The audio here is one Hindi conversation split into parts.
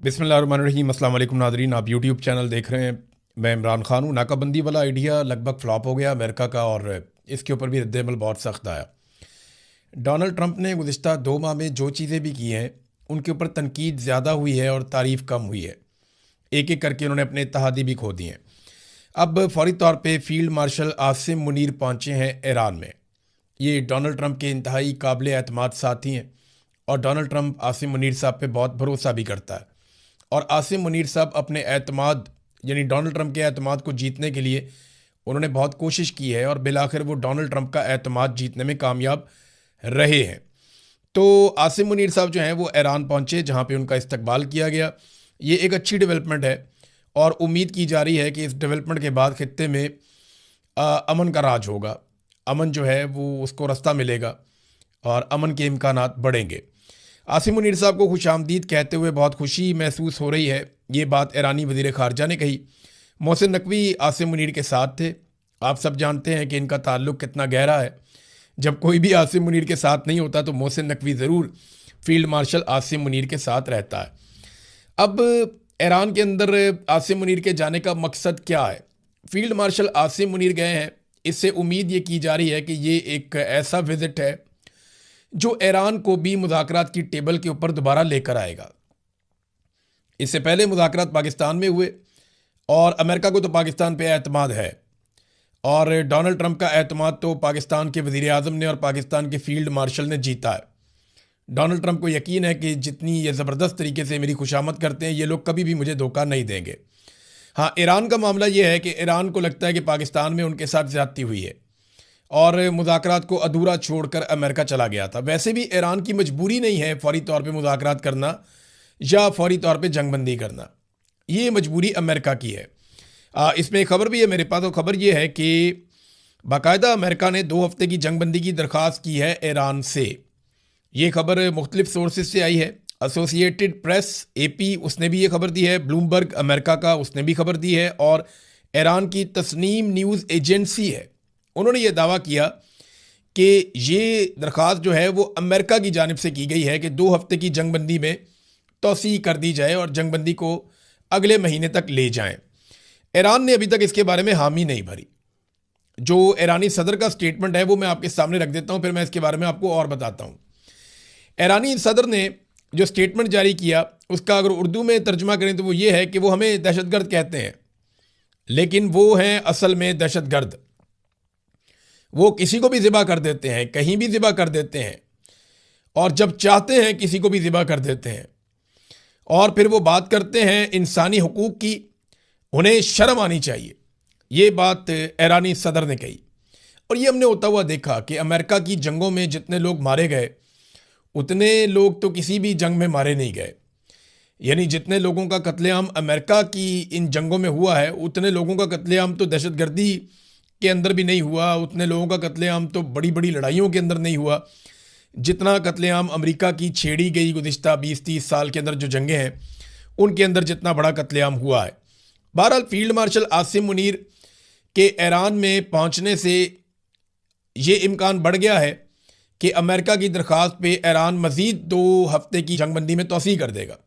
बिस्मिल्लाहिर्रहमानिर्रहीम। अस्सलाम वालेकुम नादरीन, आप यूट्यूब चैनल देख रहे हैं। मैं इमरान खान हूँ। नाकाबंदी वाला आइडिया लगभग फ्लॉप हो गया अमेरिका का, और इसके ऊपर भी रद्द-ए-अमल बहुत सख्त आया। डोनाल्ड ट्रंप ने गुज़िश्ता 2 माह में जो चीज़ें भी की हैं, उनके ऊपर तनकीद ज़्यादा हुई है और तारीफ़ कम हुई है। एक एक करके उन्होंने अपने इत्तेहादी भी खो दिए हैं। अब फौरी तौर पे फील्ड मार्शल आसिम मुनीर पहुँचे हैं ईरान में। ये डोनाल्ड ट्रंप के इंतहाई काबिल एतमाद साथी हैं, और डोनाल्ड ट्रंप आसिम मुनीर साहब पे बहुत भरोसा भी करता है। और आसिम मुनीर साहब अपने एतमाद यानी डोनाल्ड ट्रंप के एतमाद को जीतने के लिए उन्होंने बहुत कोशिश की है, और बिलाखिर वो डोनाल्ड ट्रंप का एतमाद जीतने में कामयाब रहे हैं। तो आसिम मुनीर साहब जो हैं वो ईरान पहुंचे, जहां पे उनका इस्तकबाल किया गया। ये एक अच्छी डेवलपमेंट है, और उम्मीद की जा रही है कि इस डेवलपमेंट के बाद खित्ते में अमन का राज होगा। अमन जो है वो उसको रास्ता मिलेगा, और अमन के इम्कानात बढ़ेंगे। आसिम मुनीर साहब को खुशामदीद कहते हुए बहुत खुशी महसूस हो रही है। ये बात ईरानी वज़ीर ख़ारजा ने कही। मोहसिन नकवी आसिम मुनीर के साथ थे। आप सब जानते हैं कि इनका ताल्लुक़ कितना गहरा है। जब कोई भी आसिम मुनीर के साथ नहीं होता तो मोहसिन नकवी ज़रूर फील्ड मार्शल आसिम मुनीर के साथ रहता है। अब ईरान के अंदर आसिम मुनीर के जाने का मकसद क्या है? फील्ड मार्शल आसिम मुनीर गए हैं, इससे उम्मीद ये की जा रही है कि ये एक ऐसा विज़िट है जो ईरान को भी मुज़ाकरात की टेबल के ऊपर दोबारा लेकर आएगा। इससे पहले मुज़ाकरात पाकिस्तान में हुए, और अमेरिका को तो पाकिस्तान पे एतमाद है, और डोनाल्ड ट्रंप का एतमाद तो पाकिस्तान के वज़ीर आज़म ने और पाकिस्तान के फील्ड मार्शल ने जीता है। डोनाल्ड ट्रंप को यकीन है कि जितनी ये ज़बरदस्त तरीके से मेरी खुशामद करते हैं, ये लोग कभी भी मुझे धोखा नहीं देंगे। हाँ, ईरान का मामला ये है कि ईरान को लगता है कि पाकिस्तान में उनके साथ ज़्यादती हुई है, और मुज़ाकरात को अधूरा छोड़कर अमेरिका चला गया था। वैसे भी ईरान की मजबूरी नहीं है फ़ौरी तौर पे मुज़ाकरात करना या फ़ौरी तौर पे जंगबंदी करना। ये मजबूरी अमेरिका की है। इसमें एक ख़बर भी है मेरे पास, और ख़बर ये है कि बाकायदा अमेरिका ने 2 हफ़्ते की जंगबंदी की दरख्वास्त की है ईरान से। ये खबर मुख्तलिफ सोर्सेज से आई है। एसोसिएटेड प्रेस AP उसने भी ये खबर दी है, ब्लूमबर्ग अमेरिका का उसने भी खबर दी है, और ईरान की तस्नीम न्यूज़ एजेंसी है, उन्होंने ये दावा किया कि ये दरख्वास्त जो है वो अमेरिका की जानिब से की गई है कि 2 हफ्ते की जंगबंदी में तोसी कर दी जाए और जंगबंदी को अगले महीने तक ले जाएं। ईरान ने अभी तक इसके बारे में हामी नहीं भरी। जो ईरानी सदर का स्टेटमेंट है वो मैं आपके सामने रख देता हूँ, फिर मैं इसके बारे में आपको और बताता हूँ। ईरानी सदर ने जो स्टेटमेंट जारी किया, उसका अगर उर्दू में तर्जुमा करें तो वो ये है कि वो हमें दहशतगर्द कहते हैं, लेकिन वो हैं असल में दहशतगर्द। वो किसी को भी ज़िबा कर देते हैं, कहीं भी ज़िबा कर देते हैं, और जब चाहते हैं किसी को भी ज़िबा कर देते हैं। और फिर वो बात करते हैं इंसानी हुकूक की, उन्हें शर्म आनी चाहिए। ये बात ईरानी सदर ने कही। और ये हमने होता हुआ देखा कि अमेरिका की जंगों में जितने लोग मारे गए, उतने लोग तो किसी भी जंग में मारे नहीं गए। यानी जितने लोगों का कत्लेआम अमेरिका की इन जंगों में हुआ है, उतने लोगों का कत्लेआम तो दहशतगर्दी के अंदर भी नहीं हुआ, उतने लोगों का कत्लेआम तो बड़ी बड़ी लड़ाइयों के अंदर नहीं हुआ, जितना कत्लेआम अमेरिका की छेड़ी गई गुज़िश्ता 20-30 साल के अंदर जो जंगें हैं उनके अंदर जितना बड़ा कत्लेआम हुआ है। बहरहाल फील्ड मार्शल आसिम मुनीर के ईरान में पहुंचने से ये इम्कान बढ़ गया है कि अमेरिका की दरख्वास्त पे ईरान मज़ीद 2 हफ्ते की जंगबंदी में तोसी कर देगा,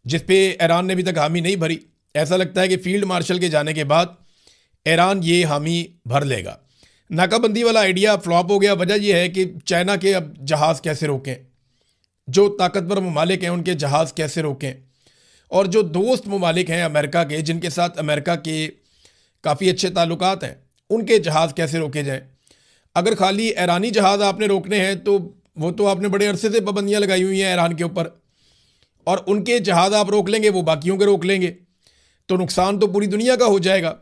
जिस पे ईरान ने अभी तक हामी नहीं भरी। ऐसा लगता है कि फील्ड मार्शल के जाने के बाद ईरान ये हामी भर लेगा। नाकाबंदी वाला आइडिया फ्लॉप हो गया। वजह यह है कि चाइना के अब जहाज़ कैसे रोकें, जो ताकतवर ममालिक हैं उनके जहाज़ कैसे रोकें, और जो दोस्त ममालिक हैं अमेरिका के, जिनके साथ अमेरिका के काफ़ी अच्छे ताल्लुकात हैं, उनके जहाज़ कैसे रोके जाएं। अगर खाली ईरानी जहाज़ आपने रोकने हैं तो वो तो आपने बड़े अरसे से पाबंदियाँ लगाई हुई हैं ईरान के ऊपर, और उनके जहाज़ आप रोक लेंगे, वो बाकियों के रोक लेंगे, तो नुकसान तो पूरी दुनिया का हो जाएगा।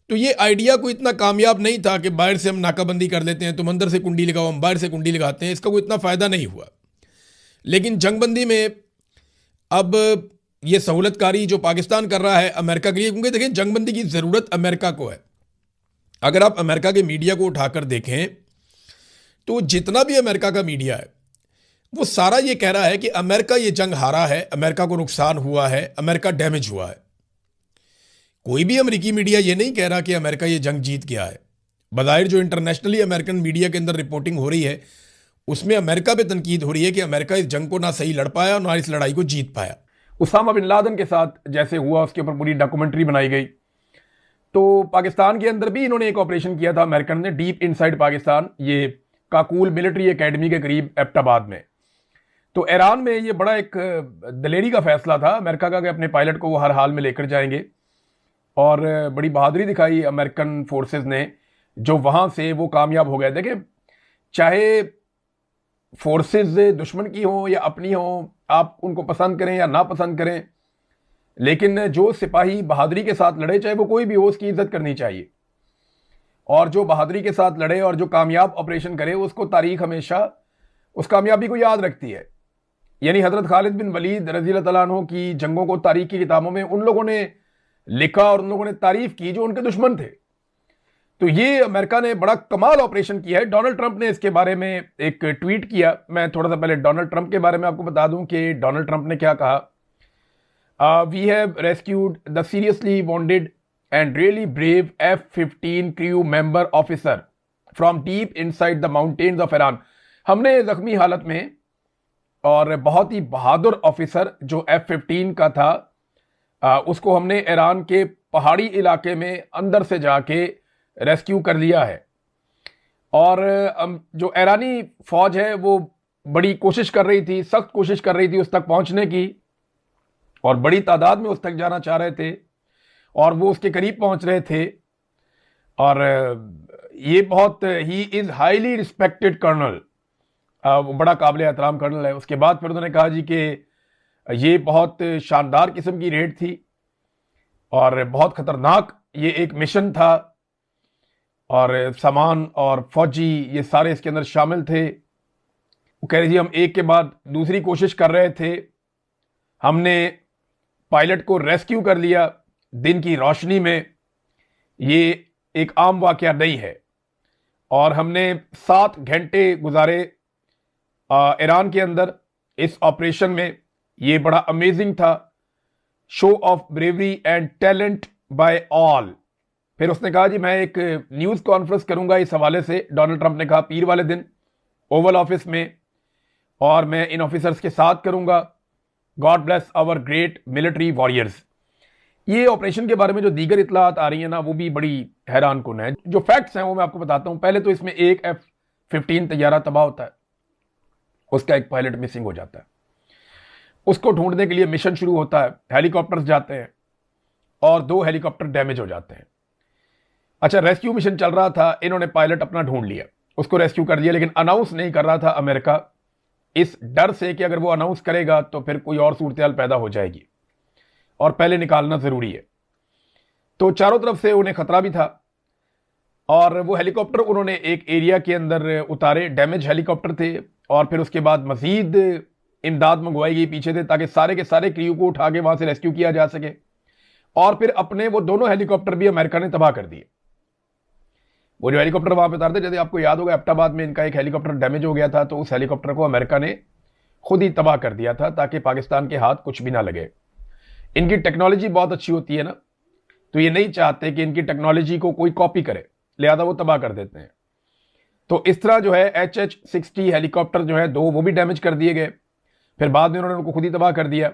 तो ये आइडिया कोई इतना कामयाब नहीं था कि बाहर से हम नाकाबंदी कर लेते हैं, तुम अंदर से कुंडी लगाओ, हम बाहर से कुंडी लगाते हैं। इसका कोई इतना फ़ायदा नहीं हुआ। लेकिन जंगबंदी में अब ये सहूलतकारी जो पाकिस्तान कर रहा है अमेरिका के लिए, क्योंकि देखें जंगबंदी की ज़रूरत अमेरिका को है। अगर आप अमेरिका के मीडिया को उठाकर देखें तो जितना भी अमेरिका का मीडिया है वो सारा ये कह रहा है कि अमेरिका ये जंग हारा है, अमेरिका को नुकसान हुआ है, अमेरिका डैमेज हुआ है। कोई भी अमेरिकी मीडिया ये नहीं कह रहा कि अमेरिका ये जंग जीत गया है। बज़ाहिर जो इंटरनेशनली अमेरिकन मीडिया के अंदर रिपोर्टिंग हो रही है उसमें अमेरिका पे तनकीद हो रही है कि अमेरिका इस जंग को ना सही लड़ पाया और ना इस लड़ाई को जीत पाया। उसामा बिन लादेन के साथ जैसे हुआ, उसके ऊपर पूरी डॉक्यूमेंट्री बनाई गई। तो पाकिस्तान के अंदर भी इन्होंने एक ऑपरेशन किया था अमेरिकन ने, डीप इनसाइड पाकिस्तान, ये काकूल मिलिट्री एकेडमी के करीब एबटाबाद में। तो ईरान में ये बड़ा एक दलेरी का फैसला था अमेरिका का कि अपने पायलट को वो हर हाल में लेकर जाएंगे, और बड़ी बहादुरी दिखाई अमेरिकन फोर्सेस ने, जो वहां से वो कामयाब हो गए। देखिए, चाहे फोर्सेस दुश्मन की हो या अपनी हो, आप उनको पसंद करें या ना पसंद करें, लेकिन जो सिपाही बहादुरी के साथ लड़े, चाहे वो कोई भी हो, उसकी इज्जत करनी चाहिए। और जो बहादुरी के साथ लड़े और जो कामयाब ऑपरेशन करे, उसको तारीख हमेशा उस कामयाबी को याद रखती है। यानी हजरत खालिद बिन वलीद रज़ी अल्लाह तआला अन्हु की जंगों को तारीख की किताबों में उन लोगों ने लिखा और उन लोगों ने तारीफ की जो उनके दुश्मन थे। तो ये अमेरिका ने बड़ा कमाल ऑपरेशन किया है। डोनाल्ड ट्रंप ने इसके बारे में एक ट्वीट किया। मैं थोड़ा सा पहले डोनाल्ड ट्रंप के बारे में आपको बता दूं कि डोनाल्ड ट्रंप ने क्या कहा। We have rescued the seriously wounded and really brave F-15 crew member officer from deep inside the mountains of Iran. हमने जख्मी हालत में और बहुत ही बहादुर ऑफिसर जो F-15 का था, उसको हमने ईरान के पहाड़ी इलाके में अंदर से जाके रेस्क्यू कर लिया है। और जो ईरानी फौज है वो बड़ी कोशिश कर रही थी, सख्त कोशिश कर रही थी उस तक पहुंचने की, और बड़ी तादाद में उस तक जाना चाह रहे थे, और वो उसके करीब पहुंच रहे थे। और ये बहुत ही इज हाईली रिस्पेक्टेड कर्नल, वो बड़ा काबिल एहतराम कर्नल है। उसके बाद फिर उन्होंने कहा जी कि ये बहुत शानदार किस्म की रेड थी और बहुत खतरनाक ये एक मिशन था, और सामान और फौजी ये सारे इसके अंदर शामिल थे। वो कह रहे जी हम एक के बाद दूसरी कोशिश कर रहे थे, हमने पायलट को रेस्क्यू कर लिया दिन की रोशनी में, ये एक आम वाकया नहीं है। और हमने 7 घंटे गुजारे ईरान के अंदर इस ऑपरेशन में, ये बड़ा अमेजिंग था, show of bravery and talent by all. फिर उसने कहा जी मैं एक न्यूज कॉन्फ्रेंस करूंगा इस हवाले से, डोनाल्ड ट्रंप ने कहा, पीर वाले दिन ओवल ऑफिस में, और मैं इन ऑफिसर्स के साथ करूंगा। God bless our great military warriors. ये ऑपरेशन के बारे में जो दीगर इतलात आ रही है ना, वो भी बड़ी हैरान कुन है। जो फैक्ट्स हैं वो मैं आपको बताता हूं। पहले तो इसमें एक F-15 तैयारा तबाह होता है, उसका एक पायलट मिसिंग हो जाता है, उसको ढूंढने के लिए मिशन शुरू होता है, हेलीकॉप्टर्स जाते हैं और 2 हेलीकॉप्टर डैमेज हो जाते हैं। अच्छा, रेस्क्यू मिशन चल रहा था, इन्होंने पायलट अपना ढूंढ लिया, उसको रेस्क्यू कर दिया, लेकिन अनाउंस नहीं कर रहा था अमेरिका, इस डर से कि अगर वो अनाउंस करेगा तो फिर कोई और सूरत पैदा हो जाएगी और पहले निकालना जरूरी है। तो चारों तरफ से उन्हें खतरा भी था, और वो हेलीकॉप्टर उन्होंने एक एरिया के अंदर उतारे, डैमेज हेलीकॉप्टर थे, और फिर उसके बाद मजीद इमदाद मंगवाई गई पीछे से, ताकि सारे के सारे क्रू को उठा के वहां से रेस्क्यू किया जा सके। और फिर अपने वो दोनों हेलीकॉप्टर भी अमेरिका ने तबाह कर दिए। वो जो हेलीकॉप्टर वहां पे उतारते, जैसे आपको याद होगा एबटाबाद में इनका एक हेलीकॉप्टर डैमेज हो गया था, तो उस हेलीकॉप्टर को अमेरिका ने खुद ही तबाह कर दिया था ताकि पाकिस्तान के हाथ कुछ भी ना लगे। इनकी टेक्नोलॉजी बहुत अच्छी होती है ना, तो ये नहीं चाहते कि इनकी टेक्नोलॉजी को कोई कॉपी करे, लिहाजा वो तबाह कर देते हैं। तो इस तरह जो है HH-60 हेलीकॉप्टर जो है 2 वो भी डैमेज कर दिए गए, फिर बाद में उन्होंने उनको खुद ही तबाह कर दिया।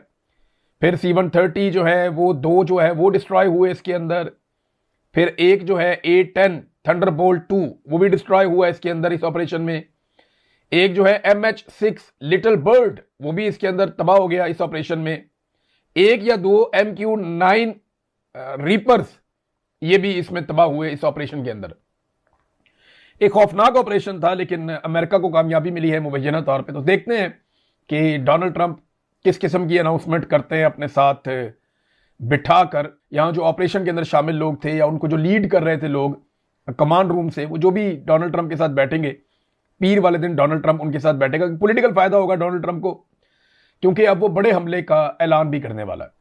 फिर C-130 जो है वो 2 जो है वो डिस्ट्रॉय हुए इसके अंदर। फिर एक जो है A-10 थंडरबोल्ट 2 वो भी डिस्ट्रॉय हुआ इसके अंदर इस ऑपरेशन में। एक जो है MH-6 लिटिल बर्ड वो भी इसके अंदर तबाह हो गया इस ऑपरेशन में। एक या 2 MQ-9 रीपर्स ये भी इसमें तबाह हुए इस ऑपरेशन के अंदर। एक खौफनाक ऑपरेशन था, लेकिन अमेरिका को कामयाबी मिली है मुबैना तौर पे। तो देखते हैं कि डोनाल्ड ट्रंप किस किस्म की अनाउंसमेंट करते हैं अपने साथ बिठा कर। यहाँ जो ऑपरेशन के अंदर शामिल लोग थे या उनको जो लीड कर रहे थे लोग कमांड रूम से, वो जो भी डोनाल्ड ट्रंप के साथ बैठेंगे, पीर वाले दिन डोनाल्ड ट्रंप उनके साथ बैठेगा। पॉलिटिकल फायदा होगा डोनाल्ड ट्रंप को, क्योंकि अब वो बड़े हमले का ऐलान भी करने वाला है।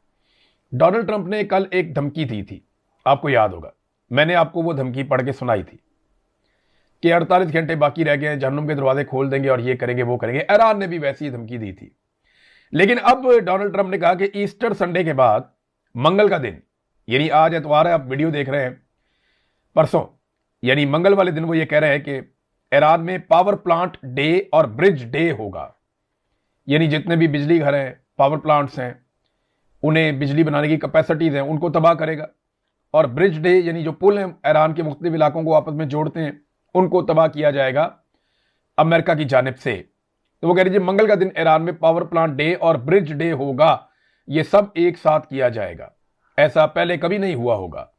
डोनाल्ड ट्रंप ने कल एक धमकी दी थी, आपको याद होगा, मैंने आपको वो धमकी पढ़ के सुनाई थी कि 48 घंटे बाकी रह गए हैं, जहन्नुम के दरवाजे खोल देंगे और ये करेंगे वो करेंगे। ईरान ने भी वैसी ही धमकी दी थी। लेकिन अब डोनाल्ड ट्रंप ने कहा कि ईस्टर संडे के बाद मंगल का दिन, यानी आज एतवार है, आप वीडियो देख रहे हैं, परसों यानी मंगल वाले दिन वो ये कह रहे हैं कि ईरान में पावर प्लांट डे और ब्रिज डे होगा। यानी जितने भी बिजली घर हैं, पावर प्लांट्स हैं, उन्हें बिजली बनाने की कैपेसिटीज हैं उनको तबाह करेगा, और ब्रिज डे यानी जो पुल हैं ईरान के मुख्तलिफ इलाकों को आपस में जोड़ते हैं उनको तबाह किया जाएगा अमेरिका की जानिब से। तो वो कह रही मंगल का दिन ईरान में पावर प्लांट डे और ब्रिज डे होगा, ये सब एक साथ किया जाएगा, ऐसा पहले कभी नहीं हुआ होगा।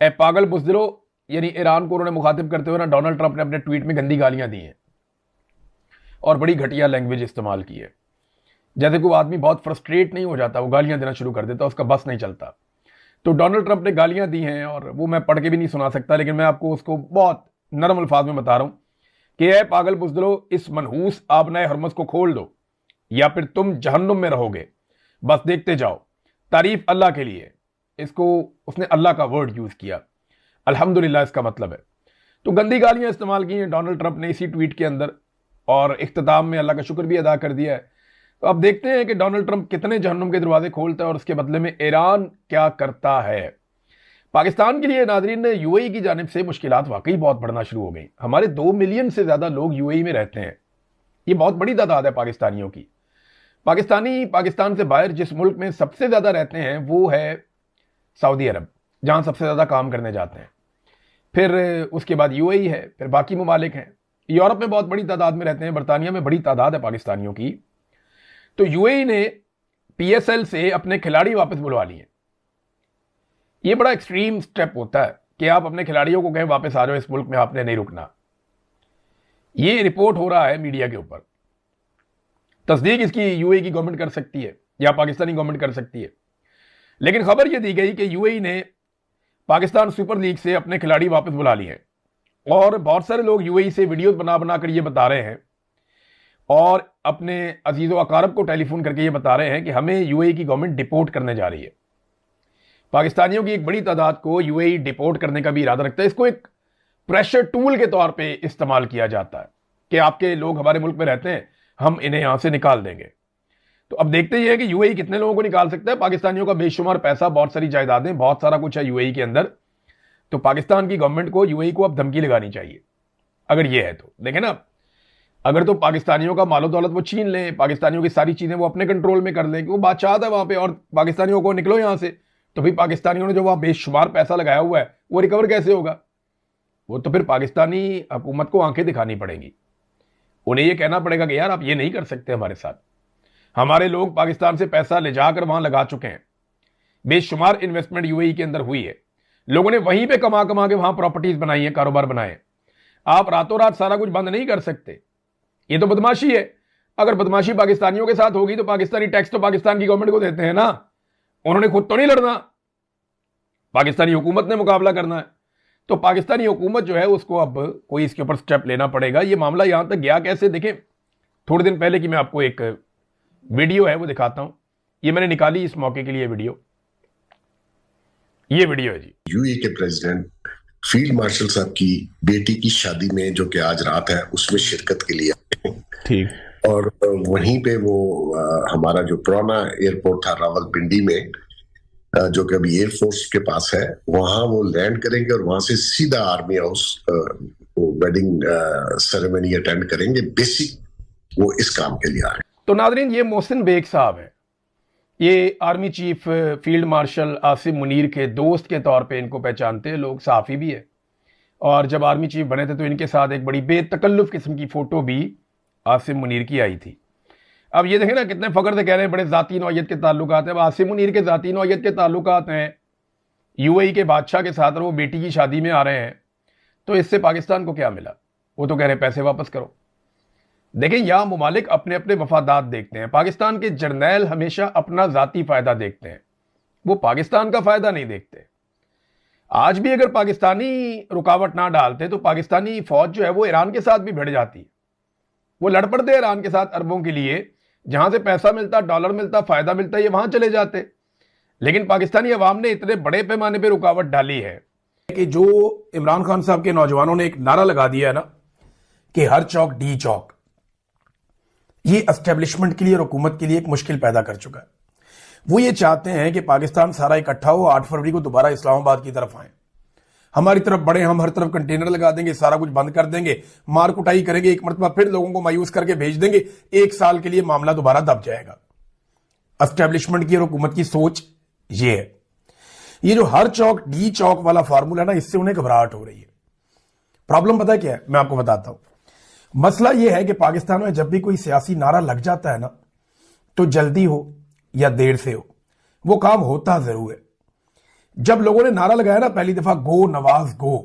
ए पागल बुज़दिलो, यानी ईरान को उन्होंने मुखातिब करते हुए ना डोनाल्ड ट्रंप ने अपने ट्वीट में गंदी गालियां दी हैं और बड़ी घटिया लैंग्वेज इस्तेमाल की है। जैसे कोई आदमी बहुत फ्रस्ट्रेट नहीं हो जाता, वो गालियां देना शुरू कर देता, उसका बस नहीं चलता। तो डोनाल्ड ट्रंप ने गालियां दी हैं और वो मैं पढ़ के भी नहीं सुना सकता, लेकिन मैं आपको उसको बहुत नरम अल्फाज में बता रहा हूं कि ए पागल बुज़दिलो, इस मनहूस आबनाए हरमस को खोल दो या फिर तुम जहन्नुम में रहोगे, बस देखते जाओ, तारीफ अल्लाह के लिए। इसको उसने अल्लाह का वर्ड यूज किया, अल्हम्दुलिल्लाह इसका मतलब है। तो गंदी गालियां इस्तेमाल की हैं डोनाल्ड ट्रंप ने इसी ट्वीट के अंदर, और इख्तिताम में अल्लाह का शुक्र भी अदा कर दिया है। तो अब देखते हैं कि डोनाल्ड ट्रंप कितने जहन्नुम के दरवाजे खोलता है और उसके बदले में ईरान क्या करता है। पाकिस्तान के लिए नाजरीन, यूएई की जानिब से मुश्किलात वाकई बहुत बढ़ना शुरू हो गई। हमारे 2 मिलियन से ज्यादा लोग यूएई में रहते हैं, ये बहुत बड़ी तादाद है पाकिस्तानियों की। पाकिस्तानी पाकिस्तान से बाहर जिस मुल्क में सबसे ज्यादा रहते हैं वो है सऊदी अरब, जहां सबसे ज्यादा काम करने जाते हैं। फिर उसके बाद यूएई है, फिर बाकी ममालिक हैं। यूरोप में बहुत बड़ी तादाद में रहते हैं, बरतानिया में बड़ी तादाद है पाकिस्तानियों की। तो यूएई ने पीएसएल से अपने खिलाड़ी वापस बुलवा लिए। ये बड़ा एक्सट्रीम स्टेप होता है कि आप अपने खिलाड़ियों को कहें वापस आ जाओ, इस मुल्क में आपने नहीं रुकना। ये रिपोर्ट हो रहा है मीडिया के ऊपर, तस्दीक इसकी यूएई की गवर्नमेंट कर सकती है या पाकिस्तानी गवर्नमेंट कर सकती है, लेकिन खबर यह दी गई कि यूएई ने पाकिस्तान सुपर लीग से अपने खिलाड़ी वापस बुला लिए हैं। और बहुत सारे लोग यूएई से वीडियोस बना बना कर ये बता रहे हैं और अपने अजीज़ो अकारब को टेलीफोन करके ये बता रहे हैं कि हमें यूएई की गवर्नमेंट डिपोर्ट करने जा रही है। पाकिस्तानियों की एक बड़ी तादाद को यूएई डिपोर्ट करने का भी इरादा रखता है। इसको एक प्रेशर टूल के तौर पे इस्तेमाल किया जाता है कि आपके लोग हमारे मुल्क में रहते हैं, हम इन्हें यहां से निकाल देंगे। तो अब देखते ही है कि यूएई कितने लोगों को निकाल सकता है। पाकिस्तानियों का बेशुमार पैसा, बहुत सारी जायदादें, बहुत सारा कुछ है यूएई के अंदर। तो पाकिस्तान की गवर्नमेंट को यूएई को अब धमकी लगानी चाहिए अगर ये है तो। देखें ना, अगर तो पाकिस्तानियों का मालो दौलत वो छीन लें, पाकिस्तानियों की सारी चीजें वो अपने कंट्रोल में कर लें कि वो बादशाह है वहां पे, और पाकिस्तानियों को निकलो यहां से, तो भाई पाकिस्तानियों ने जो वहां बेशुमार पैसा लगाया हुआ है वो रिकवर कैसे होगा? वो तो फिर पाकिस्तानी हुकूमत को आंखें दिखानी पड़ेंगी, उन्हें ये कहना पड़ेगा कि यार आप ये नहीं कर सकते हमारे साथ। हमारे लोग पाकिस्तान से पैसा ले जाकर वहां लगा चुके हैं, बेशुमार इन्वेस्टमेंट यूएई के अंदर हुई है, लोगों ने वहीं पे कमा कमा के वहां प्रॉपर्टीज बनाई है, कारोबार बनाए। आप रातों रात सारा कुछ बंद नहीं कर सकते, ये तो बदमाशी है। अगर बदमाशी पाकिस्तानियों के साथ होगी तो पाकिस्तानी टैक्स तो पाकिस्तान की गवर्नमेंट को देते हैं ना, उन्होंने खुद तो नहीं लड़ना, पाकिस्तानी हुकूमत ने मुकाबला करना है। तो पाकिस्तानी हुकूमत जो है उसको अब कोई इसके ऊपर स्टेप लेना पड़ेगा। ये मामला यहां तक गया कैसे, देखें थोड़े दिन पहले की मैं आपको एक वीडियो है वो दिखाता हूं, ये मैंने निकाली इस मौके के लिए वीडियो। ये वीडियो है जी, यूएई के प्रेसिडेंट फील्ड मार्शल साहब की बेटी की शादी में, जो कि आज रात है, उसमें शिरकत के लिए ठीक, और वहीं पे वो हमारा जो पुराना एयरपोर्ट था रावलपिंडी में, जो कि अभी एयरफोर्स के पास है, वहां वो लैंड करेंगे और वहां से सीधा army house wedding ceremony attend करेंगे। बेसिक वो इस काम के लिए आ रहे हैं। तो नादरीन, ये मोहसिन बेग साहब है, ये army chief field marshal Asim Munir के दोस्त के तौर पे इनको पहचानते हैं लोग, सहाफ़ी भी है। और जब आर्मी चीफ बने थे तो इनके साथ एक बड़ी बेतकल्लुफ किस्म की फोटो भी आसिम मुनीर की आई थी। अब ये देखें ना, कितने फख्र से कह रहे हैं बड़े ज़ाती नौयत के ताल्लुकात हैं। अब आसिम मुनीर के ज़ाती नौयत के ताल्लुकात हैं यूएई के बादशाह के साथ, और वो बेटी की शादी में आ रहे हैं, तो इससे पाकिस्तान को क्या मिला? वो तो कह रहे हैं पैसे वापस करो। देखें, यहां ममालिक अपने अपने मफादात देखते हैं। पाकिस्तान के जर्नैल हमेशा अपना जाती फायदा देखते हैं, वो पाकिस्तान का फायदा नहीं देखते। आज भी अगर पाकिस्तानी रुकावट ना डालते तो पाकिस्तानी फौज जो है वो ईरान के साथ भी भिड़ जाती, वो लड़ पड़ते ईरान के साथ अरबों के लिए, जहां से पैसा मिलता, डॉलर मिलता, फायदा मिलता, ये वहां चले जाते। लेकिन पाकिस्तानी अवाम ने इतने बड़े पैमाने पर रुकावट डाली है कि जो इमरान खान साहब के नौजवानों ने एक नारा लगा दिया है ना कि हर चौक डी चौक, ये एस्टेब्लिशमेंट के लिए और हुकूमत के लिए एक मुश्किल पैदा कर चुका है। वो ये चाहते हैं कि पाकिस्तान सारा इकट्ठा हो, 8 फरवरी को दोबारा इस्लामाबाद की तरफ आए, हमारी तरफ बढ़े, हम हर तरफ कंटेनर लगा देंगे, सारा कुछ बंद कर देंगे, मार कुटाई करेंगे, एक मरतबा फिर लोगों को मायूस करके भेज देंगे, 1 साल के लिए मामला दोबारा दब जाएगा। एस्टेब्लिशमेंट की और हुकूमत की सोच ये है। ये जो हर चौक डी चौक वाला फार्मूला है ना, इससे उन्हें घबराहट हो रही है। प्रॉब्लम पता क्या है, मैं आपको बताता हूं। मसला यह है कि पाकिस्तान में जब भी कोई सियासी नारा लग जाता है ना, तो जल्दी हो या देर से हो, वो काम होता जरूर है। जब लोगों ने नारा लगाया ना पहली दफा, गो नवाज गो,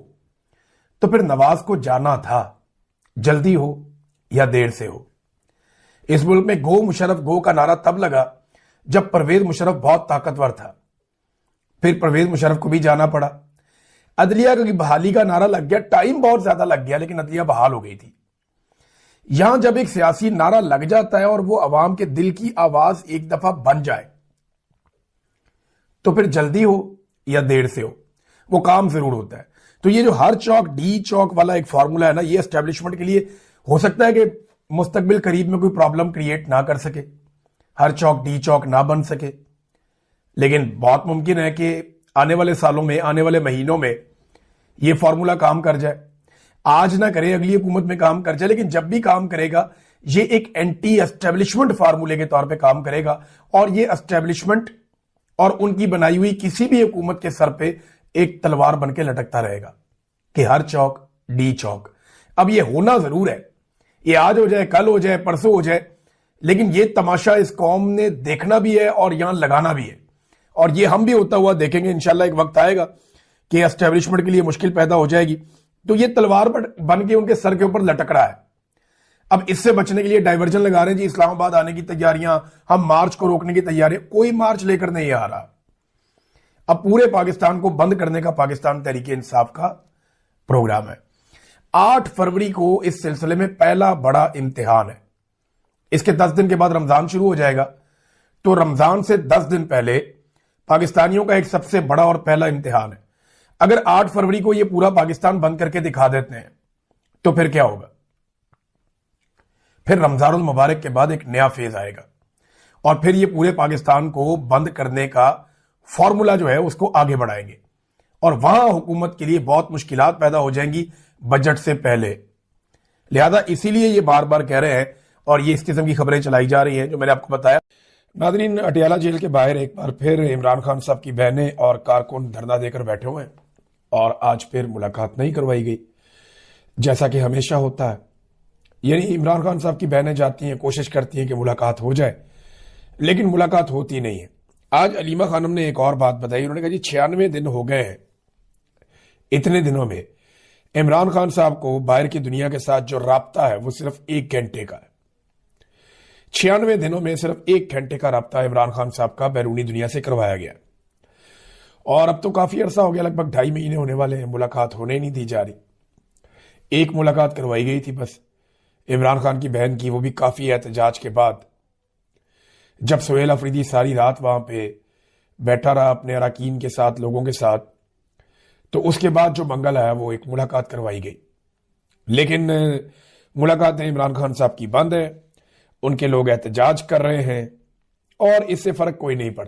तो फिर नवाज को जाना था, जल्दी हो या देर से हो। इस मुल्क में गो मुशर्रफ गो का नारा तब लगा जब परवेज मुशर्रफ बहुत ताकतवर था, फिर परवेज मुशर्रफ को भी जाना पड़ा। अदलिया की बहाली का नारा लग गया, टाइम बहुत ज्यादा लग गया, लेकिन अदलिया बहाल हो गई थी। यहां जब एक सियासी नारा लग जाता है और वो अवाम के दिल की आवाज एक दफा बन जाए, तो फिर जल्दी हो या देर से हो, वो काम जरूर होता है। तो ये जो हर चौक डी चौक वाला एक फॉर्मूला है ना, ये एस्टेब्लिशमेंट के लिए हो सकता है कि मुस्तकबिल करीब में कोई प्रॉब्लम क्रिएट ना कर सके, हर चौक डी चौक ना बन सके, लेकिन बहुत मुमकिन है कि आने वाले सालों में, आने वाले महीनों में ये फॉर्मूला काम कर जाए। आज ना करे, अगली हुकूमत में काम कर जाए, लेकिन जब भी काम करेगा ये एक एंटी एस्टेब्लिशमेंट फार्मूले के तौर पे काम करेगा, और ये एस्टेब्लिशमेंट और उनकी बनाई हुई किसी भी हुकूमत के सर पे एक तलवार बन के लटकता रहेगा कि हर चौक डी चौक। अब ये होना जरूर है, ये आज हो जाए, कल हो जाए, परसों हो जाए, लेकिन ये तमाशा इस कौम ने देखना भी है और यहां लगाना भी है, और ये हम भी होता हुआ देखेंगे। इंशाल्लाह एक वक्त आएगा कि एस्टेब्लिशमेंट के लिए मुश्किल पैदा हो जाएगी, तो ये तलवार बन के उनके सर के ऊपर लटक रहा है। अब इससे बचने के लिए डाइवर्जन लगा रहे हैं जी, इस्लामाबाद आने की तैयारियां, हम मार्च को रोकने की तैयारी। कोई मार्च लेकर नहीं आ रहा। अब पूरे पाकिस्तान को बंद करने का पाकिस्तान तहरीक इंसाफ का प्रोग्राम है। 8 फरवरी को इस सिलसिले में पहला बड़ा इम्तिहान है। इसके 10 दिन के बाद रमजान शुरू हो जाएगा, तो रमजान से 10 दिन पहले पाकिस्तानियों का एक सबसे बड़ा और पहला इम्तिहान है। अगर 8 फरवरी को यह पूरा पाकिस्तान बंद करके दिखा देते हैं, तो फिर क्या होगा? फिर रमजानुल मुबारक के बाद एक नया फेज आएगा, और फिर ये पूरे पाकिस्तान को बंद करने का फॉर्मूला जो है उसको आगे बढ़ाएंगे, और वहां हुकूमत के लिए बहुत मुश्किलात पैदा हो जाएंगी बजट से पहले। लिहाजा इसीलिए ये बार बार कह रहे हैं, और ये इस किस्म की खबरें चलाई जा रही हैं जो मैंने आपको बताया। नादरीन, अटियाला जेल के बाहर एक बार फिर इमरान खान साहब की बहनें और कारकुन धरना देकर बैठे हुए हैं, और आज फिर मुलाकात नहीं करवाई गई, जैसा कि हमेशा होता है। यानी इमरान खान साहब की बहनें जाती हैं, कोशिश करती हैं कि मुलाकात हो जाए, लेकिन मुलाकात होती नहीं है। आज अलीमा खानम ने एक और बात बताई। उन्होंने कहा जी 96 दिन हो गए हैं, इतने दिनों में इमरान खान साहब को बाहर की दुनिया के साथ जो राब्ता है वो सिर्फ 1 घंटे का है। 96 दिनों में सिर्फ 1 घंटे का राब्ता इमरान खान साहब का बैरूनी दुनिया से करवाया गया, और अब तो काफी अरसा हो गया, लगभग 2.5 महीने होने वाले हैं, मुलाकात होने नहीं दी जा रही। एक मुलाकात करवाई गई थी बस इमरान खान की बहन की, वो भी काफी एहतजाज के बाद, जब सुहेल अफरीदी सारी रात वहां पे बैठा रहा अपने अरकान के साथ, लोगों के साथ, तो उसके बाद जो मंगल आया वो एक मुलाकात करवाई गई। लेकिन मुलाकातें इमरान खान साहब की बंद है, उनके लोग एहतजाज कर रहे हैं, और इससे फर्क कोई नहीं पड़ता।